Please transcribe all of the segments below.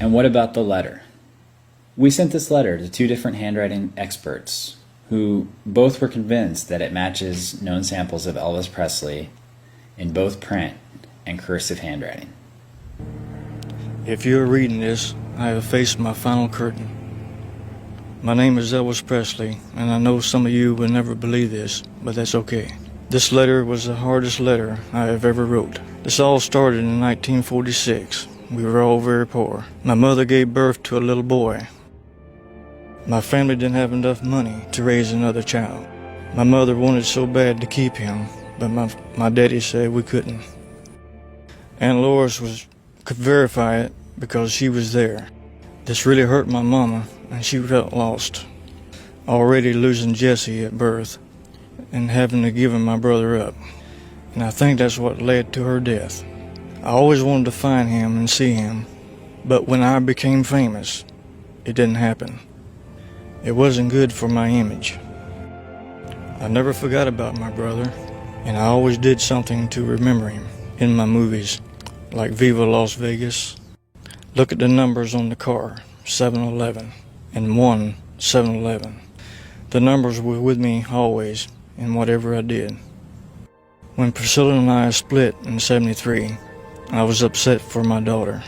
And what about the letter? We sent this letter to 2 different handwriting experts who both were convinced that it matches known samples of Elvis Presley in both print and cursive handwriting. If you're reading this, I have faced my final curtain. My name is Elvis Presley, and I know some of you will never believe this, but that's okay. This letter was the hardest letter I have ever wrote. This all started in 1946. We were all very poor. My mother gave birth to a little boy. My family didn't have enough money to raise another child. My mother wanted so bad to keep him, but my daddy said we couldn't. Aunt Lois could verify it because she was there. This really hurt my mama, and she felt lost, already losing Jesse at birth and having to give my brother up. And I think that's what led to her death. I always wanted to find him and see him, but when I became famous, it didn't happen. It wasn't good for my image. I never forgot about my brother, and I always did something to remember him in my movies, like Viva Las Vegas. Look at the numbers on the car, 711 and 1711. The numbers were with me always in whatever I did. When Priscilla and I split in '73, I was upset for my daughter.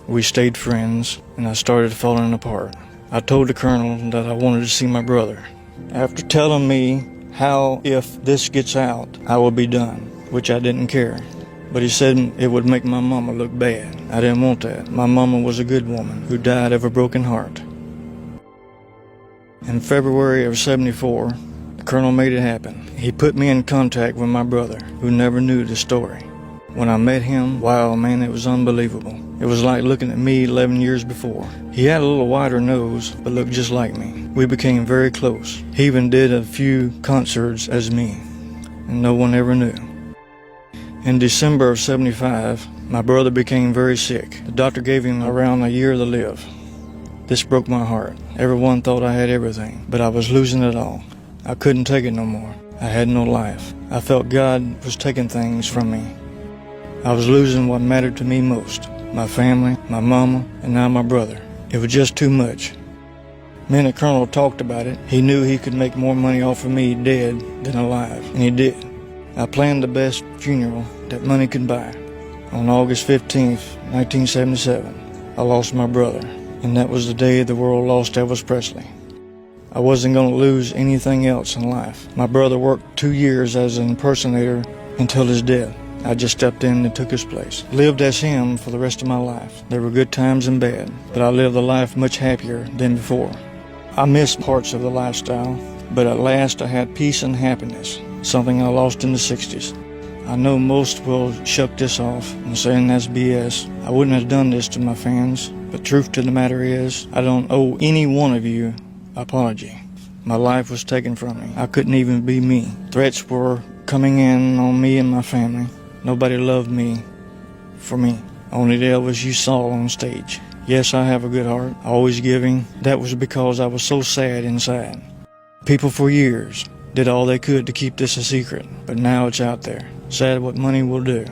We stayed friends, and I started falling apart. I told the colonel that I wanted to see my brother. After telling me how if this gets out, I will be done, which I didn't care. But he said it would make my mama look bad. I didn't want that. My mama was a good woman who died of a broken heart. In February of '74, the colonel made it happen. He put me in contact with my brother, who never knew the story. When I met him, wow, man, it was unbelievable. It was like looking at me 11 years before. He had a little wider nose, but looked just like me. We became very close. He even did a few concerts as me, and no one ever knew. In December of '75, my brother became very sick. The doctor gave him around a year to live. This broke my heart. Everyone thought I had everything, but I was losing it all. I couldn't take it no more. I had no life. I felt God was taking things from me. I was losing what mattered to me most. My family, my mama, and now my brother. It was just too much. Me and the colonel talked about it. He knew he could make more money off of me dead than alive, and he did. I planned the best funeral that money could buy. On August 15th, 1977, I lost my brother, and that was the day the world lost Elvis Presley. I wasn't going to lose anything else in life. My brother worked 2 years as an impersonator until his death. I just stepped in and took his place. Lived as him for the rest of my life. There were good times and bad, but I lived a life much happier than before. I missed parts of the lifestyle, but at last I had peace and happiness, something I lost in the '60s. I know most will shuck this off and saying that's BS. I wouldn't have done this to my fans, but truth to the matter is, I don't owe any one of you an apology. My life was taken from me. I couldn't even be me. Threats were coming in on me and my family. Nobody loved me for me. Only the Elvis you saw on stage. Yes, I have a good heart, always giving. That was because I was so sad inside. People for years did all they could to keep this a secret, but now it's out there. Sad what money will do.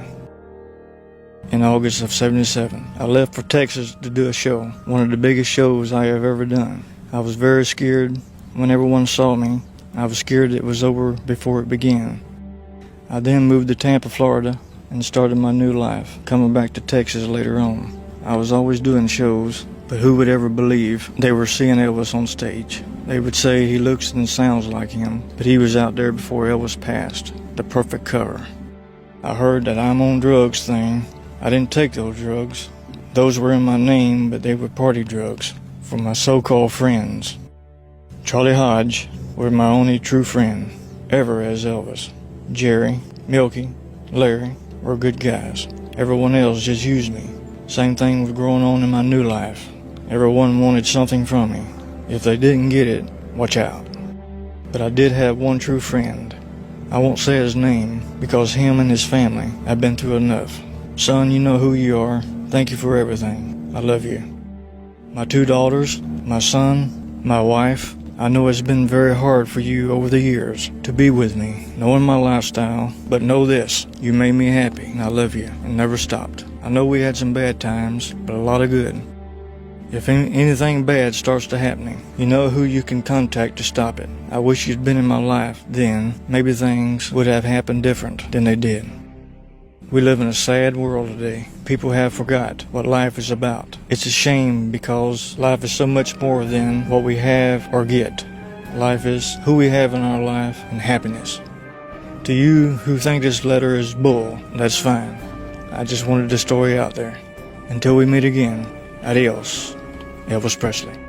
In August of '77, I left for Texas to do a show, one of the biggest shows I have ever done. I was very scared when everyone saw me. I was scared it was over before it began. I then moved to Tampa, Florida, and started my new life, coming back to Texas later on. I was always doing shows, but who would ever believe they were seeing Elvis on stage? They would say he looks and sounds like him, but he was out there before Elvis passed, the perfect cover. I heard that I'm on drugs thing. I didn't take those drugs. Those were in my name, but they were party drugs for my so-called friends. Charlie Hodge was my only true friend ever as Elvis. Jerry, Milky, Larry were good guys. Everyone else just used me. Same thing was going on in my new life. Everyone wanted something from me. If they didn't get it, watch out. But I did have one true friend. I won't say his name because him and his family have been through enough. Son, you know who you are. Thank you for everything. I love you. My 2 daughters, my son, my wife. I know it's been very hard for you over the years to be with me, knowing my lifestyle, but know this, you made me happy, and I love you, and never stopped. I know we had some bad times, but a lot of good. If anything bad starts to happening, you know who you can contact to stop it. I wish you'd been in my life then. Maybe things would have happened different than they did. We live in a sad world today. People have forgot what life is about. It's a shame because life is so much more than what we have or get. Life is who we have in our life and happiness. To you who think this letter is bull, that's fine. I just wanted the story out there. Until we meet again, adios, Elvis Presley.